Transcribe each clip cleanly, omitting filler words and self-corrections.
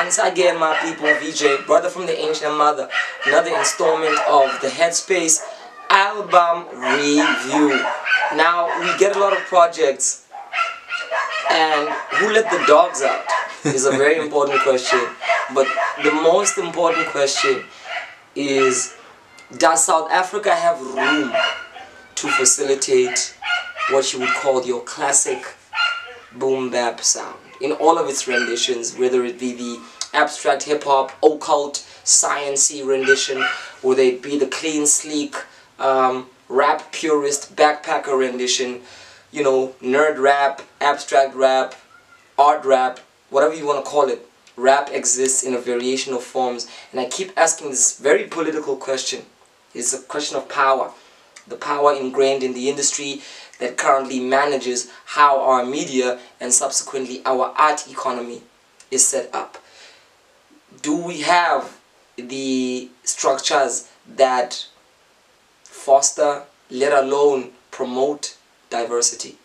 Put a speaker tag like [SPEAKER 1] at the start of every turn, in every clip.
[SPEAKER 1] Once again, my people, VJ, brother from the ancient mother, another installment of the Headspace album review. Now, we get a lot of projects, and who let the dogs out is a very important question. But the most important question is, does South Africa have room to facilitate what you would call your classic boom bap sound in all of its renditions, whether it be the abstract hip-hop, occult, sciencey rendition, whether it be the clean, sleek, rap purist, backpacker rendition, you know, nerd rap, abstract rap, art rap, whatever you want to call it. Rap exists in a variation of forms, and I keep asking this very political question. It's a question of power. The power ingrained in the industry that currently manages how our media and subsequently our art economy is set up. Do we have the structures that foster, let alone promote, diversity?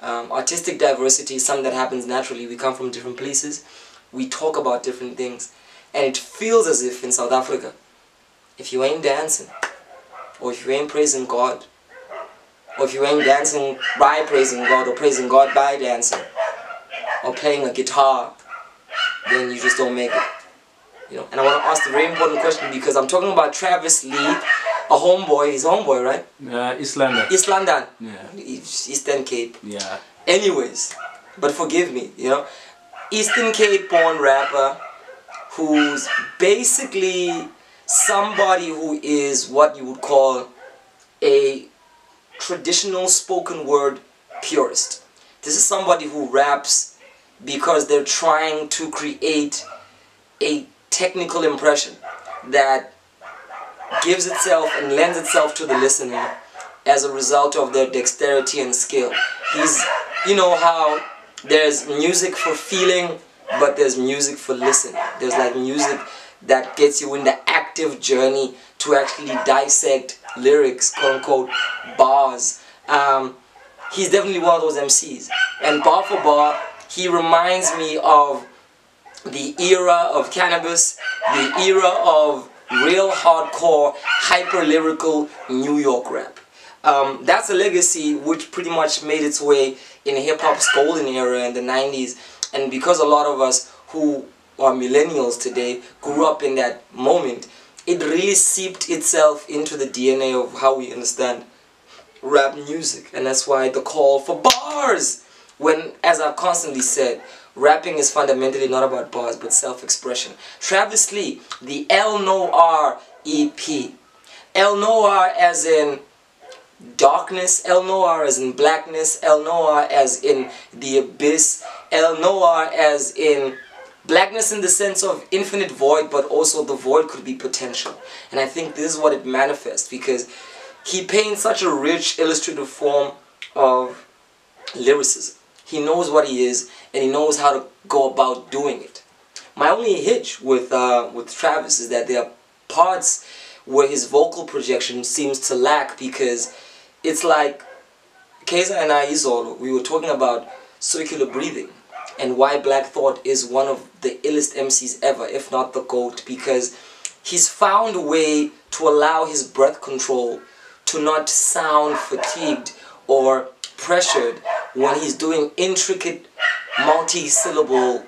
[SPEAKER 1] Artistic diversity is something that happens naturally. We come from different places, we talk about different things, and it feels as if in South Africa, if you ain't dancing, or if you ain't praising God, or if you ain't dancing by praising God, or praising God by dancing, or playing a guitar, then you just don't make it. You know, and I want to ask the very important question, because I'm talking about Travis Lee, a homeboy. He's a homeboy, right?
[SPEAKER 2] East London.
[SPEAKER 1] East London.
[SPEAKER 2] Yeah.
[SPEAKER 1] Eastern Cape.
[SPEAKER 2] Yeah.
[SPEAKER 1] Anyways, but forgive me, you know, Eastern Cape born rapper who's basically somebody who is what you would call a traditional spoken word purist. This is somebody who raps because they're trying to create a technical impression that gives itself and lends itself to the listener as a result of their dexterity and skill. You know how there's music for feeling, but there's music for listening. There's like music that gets you in the active journey to actually dissect lyrics, quote unquote, bars. He's definitely one of those MCs. And bar for bar, he reminds me of the era of cannabis, the era of real hardcore, hyper-lyrical New York rap. That's a legacy which pretty much made its way in hip-hop's golden era in the 90s. And because a lot of us who are millennials today grew up in that moment, it really seeped itself into the DNA of how we understand rap music. And that's why the call for bars, when, as I've constantly said, rapping is fundamentally not about bars but self-expression. Travis Lee, the Noir EP. Noir as in darkness, Noir as in blackness, Noir as in the abyss, Noir as in blackness in the sense of infinite void, but also the void could be potential. And I think this is what it manifests, because he paints such a rich illustrative form of lyricism. He knows what he is, and he knows how to go about doing it. My only hitch with Travis is that there are parts where his vocal projection seems to lack, because it's like Keza and I, Izolo, we were talking about circular breathing and why Black Thought is one of the illest MCs ever, if not the GOAT, because he's found a way to allow his breath control to not sound fatigued or pressured when he's doing intricate multi-syllable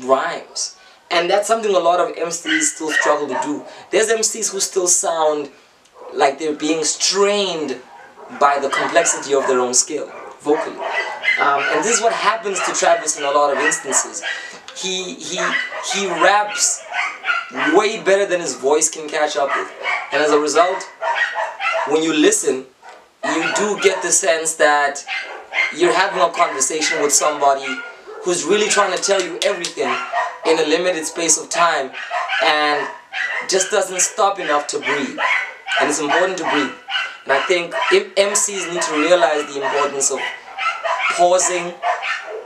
[SPEAKER 1] rhymes. And that's something a lot of MCs still struggle to do. There's MCs who still sound like they're being strained by the complexity of their own skill, vocally. And this is what happens to Travis in a lot of instances. He raps way better than his voice can catch up with. And as a result, when you listen, you do get the sense that you're having a conversation with somebody who's really trying to tell you everything in a limited space of time and just doesn't stop enough to breathe. And it's important to breathe. And I think if MCs need to realize the importance of pausing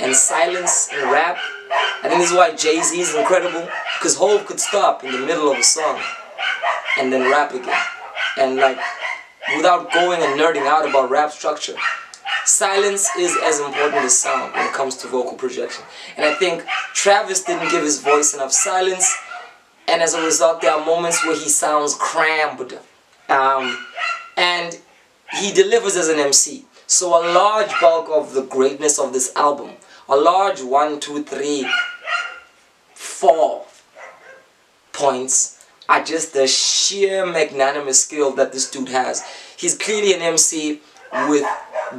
[SPEAKER 1] and silence in rap, I think this is why Jay-Z is incredible, because Hov could stop in the middle of a song and then rap again. And like, without going and nerding out about rap structure, silence is as important as sound when it comes to vocal projection. And I think Travis didn't give his voice enough silence, and as a result there are moments where he sounds cramped. And he delivers as an MC. So a large bulk of the greatness of this album, a large 1, 2, 3, 4 points are just the sheer magnanimous skill that this dude has. He's clearly an MC with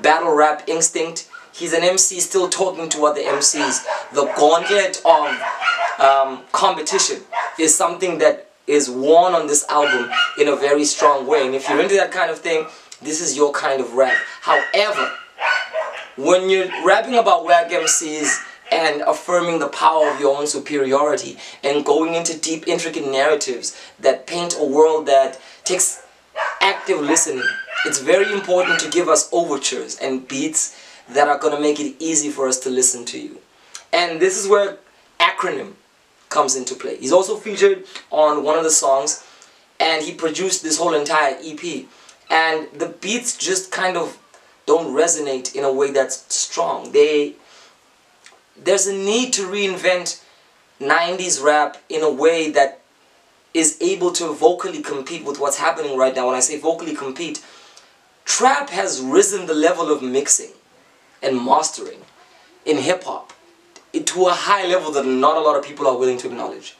[SPEAKER 1] battle rap instinct. He's an MC still talking to other MCs. The gauntlet of competition is something that is worn on this album in a very strong way. And if you're into that kind of thing, this is your kind of rap. However, when you're rapping about whack MCs and affirming the power of your own superiority and going into deep, intricate narratives that paint a world that takes active listening, it's very important to give us overtures and beats that are going to make it easy for us to listen to you. And this is where acronym comes into play. He's also featured on one of the songs, and he produced this whole entire EP. And the beats just kind of don't resonate in a way that's strong. There's a need to reinvent 90s rap in a way that is able to vocally compete with what's happening right now. When I say vocally compete, trap has risen the level of mixing and mastering in hip-hop to a high level that not a lot of people are willing to acknowledge.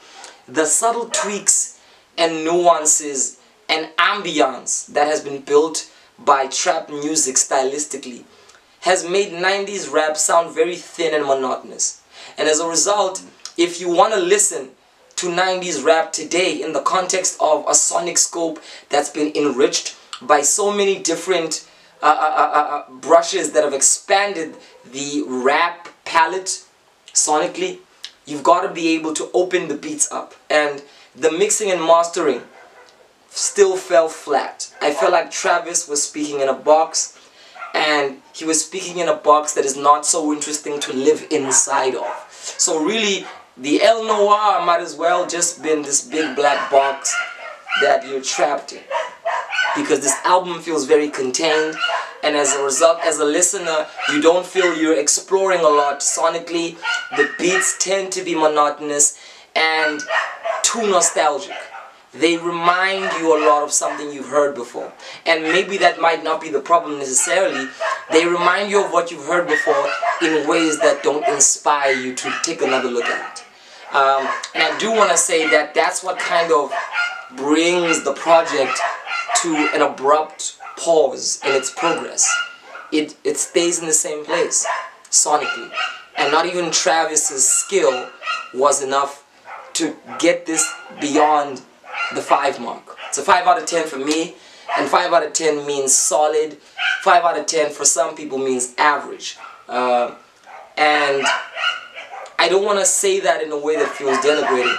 [SPEAKER 1] The subtle tweaks and nuances and ambience that has been built by trap music stylistically has made 90s rap sound very thin and monotonous. And as a result, if you want to listen to 90s rap today in the context of a sonic scope that's been enriched by so many different brushes that have expanded the rap palette sonically, you've got to be able to open the beats up. And the mixing and mastering still fell flat. I felt like Travis was speaking in a box, and he was speaking in a box that is not so interesting to live inside of. So really, the El Noir might as well just been this big black box that you're trapped in, because this album feels very contained, and as a result, as a listener, you don't feel you're exploring a lot sonically. The beats tend to be monotonous and too nostalgic. They remind you a lot of something you've heard before. And maybe that might not be the problem necessarily. They remind you of what you've heard before in ways that don't inspire you to take another look at it. And I do want to say that that's what kind of brings the project to an abrupt pause in its progress. It stays in the same place, sonically. And not even Travis's skill was enough to get this beyond the 5 mark. It's a 5 out of 10 for me, and 5 out of 10 means solid. 5 out of 10 for some people means average. And I don't want to say that in a way that feels denigrating.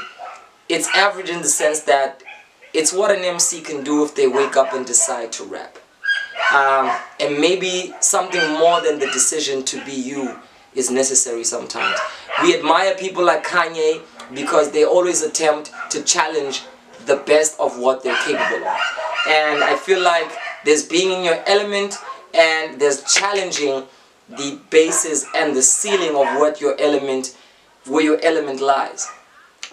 [SPEAKER 1] It's average in the sense that it's what an MC can do if they wake up and decide to rap. And maybe something more than the decision to be you is necessary sometimes. We admire people like Kanye because they always attempt to challenge the best of what they're capable of. And I feel like there's being in your element, and there's challenging the basis and the ceiling of what your element, where your element lies.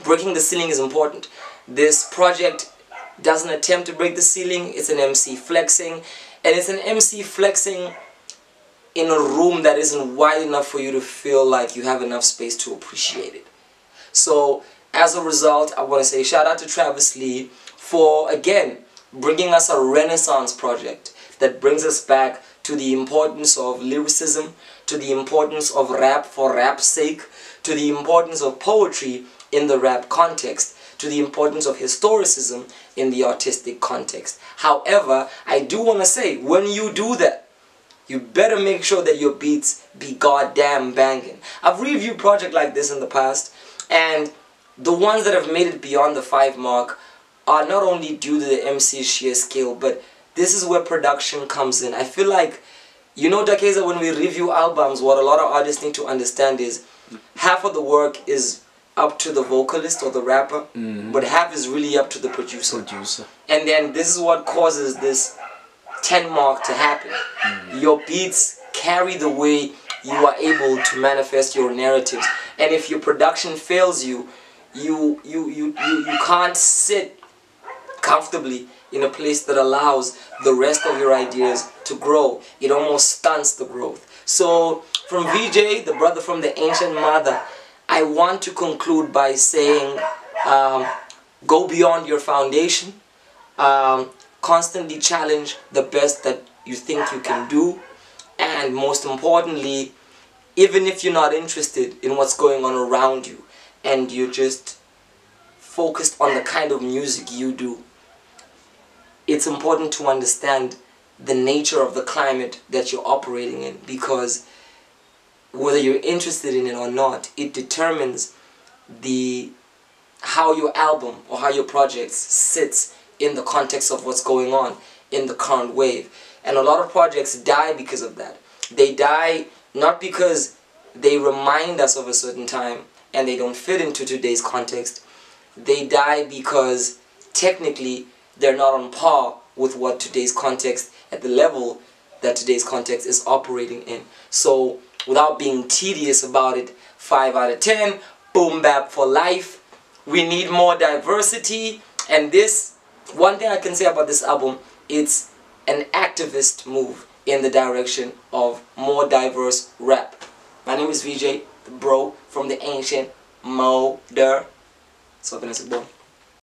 [SPEAKER 1] Breaking the ceiling is important. This project doesn't attempt to break the ceiling. It's an MC flexing, and it's an MC flexing in a room that isn't wide enough for you to feel like you have enough space to appreciate it. So as a result, I want to say shout out to Travis Lee for, again, bringing us a renaissance project that brings us back to the importance of lyricism, to the importance of rap for rap's sake, to the importance of poetry in the rap context, to the importance of historicism in the artistic context. However, I do want to say, when you do that, you better make sure that your beats be goddamn banging. I've reviewed projects like this in the past, and the ones that have made it beyond the 5 mark are not only due to the MC's sheer skill, but this is where production comes in. I feel like, you know, Dakeza, when we review albums, what a lot of artists need to understand is half of the work is up to the vocalist or the rapper, but half is really up to the producer. And then this is what causes this 10 mark to happen. Your beats carry the way you are able to manifest your narratives. And if your production fails you, you can't sit comfortably in a place that allows the rest of your ideas to grow. It almost stunts the growth. So from VJ, the brother from the ancient mother, I want to conclude by saying, go beyond your foundation, constantly challenge the best that you think you can do, and most importantly, even if you're not interested in what's going on around you and you're just focused on the kind of music you do, it's important to understand the nature of the climate that you're operating in, because whether you're interested in it or not, it determines how your album or how your project sits in the context of what's going on in the current wave. And a lot of projects die because of that. They die not because they remind us of a certain time and they don't fit into today's context. They die because technically they're not on par with what today's context, at the level that today's context is operating in. So without being tedious about it, 5 out of 10, boom bap for life. We need more diversity, and this, one thing I can say about this album, it's an activist move in the direction of more diverse rap. My name is VJ, the bro from the ancient mother. So,